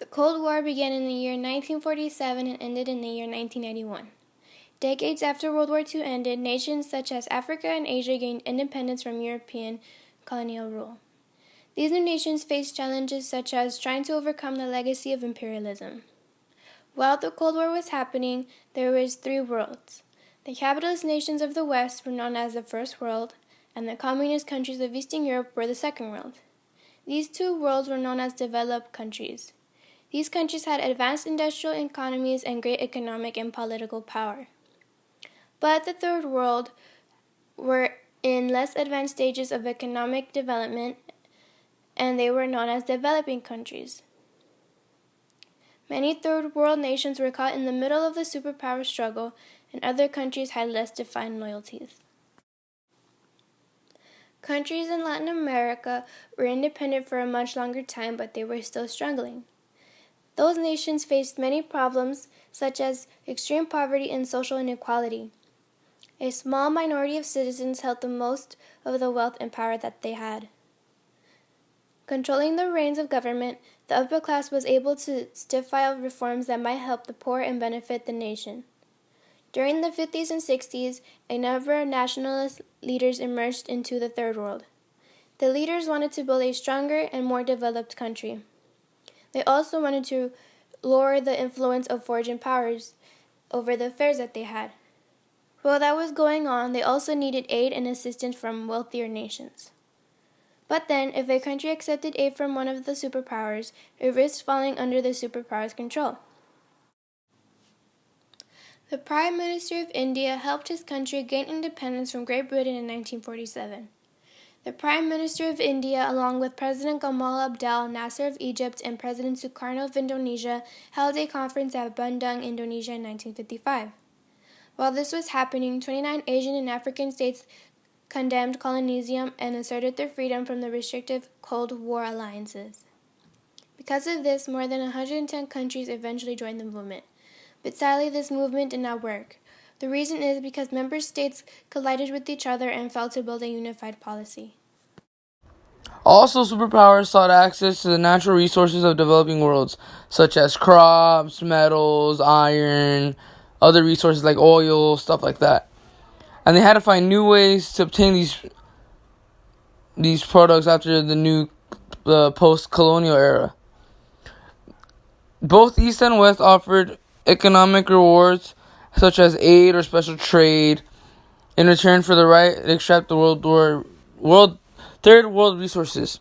The Cold War began in the year 1947 and ended in the year 1991. Decades after World War II ended, nations such as Africa and Asia gained independence from European colonial rule. These new nations faced challenges such as trying to overcome the legacy of imperialism. While the Cold War was happening, there were three worlds. The capitalist nations of the West were known as the First World, and the communist countries of Eastern Europe were the Second World. These two worlds were known as developed countries. These countries had advanced industrial economies and great economic and political power. But the Third World were in less advanced stages of economic development, and they were known as developing countries. Many Third World nations were caught in the middle of the superpower struggle, and other countries had less defined loyalties. Countries in Latin America were independent for a much longer time, but they were still struggling. Those nations faced many problems, such as extreme poverty and social inequality. A small minority of citizens held the most of the wealth and power that they had. Controlling the reins of government, the upper class was able to stiff-file reforms that might help the poor and benefit the nation. During the 50s and 60s, a number of nationalist leaders emerged into the Third World. The leaders wanted to build a stronger and more developed country. They also wanted to lower the influence of foreign powers over the affairs that they had. While that was going on, they also needed aid and assistance from wealthier nations. But then, if a country accepted aid from one of the superpowers, it risked falling under the superpower's control. The Prime Minister of India helped his country gain independence from Great Britain in 1947. The Prime Minister of India, along with President Gamal Abdel Nasser of Egypt and President Sukarno of Indonesia, held a conference at Bandung, Indonesia in 1955. While this was happening, 29 Asian and African states condemned colonialism and asserted their freedom from the restrictive Cold War alliances. Because of this, more than 110 countries eventually joined the movement. But sadly, this movement did not work. The reason is because member states collided with each other and failed to build a unified policy. Also, superpowers sought access to the natural resources of developing worlds, such as crops, metals, iron, other resources like oil, stuff like that. And they had to find new ways to obtain these products after the post-colonial era. Both East and West offered economic rewards, such as aid or special trade, in return for the right to extract the third world resources.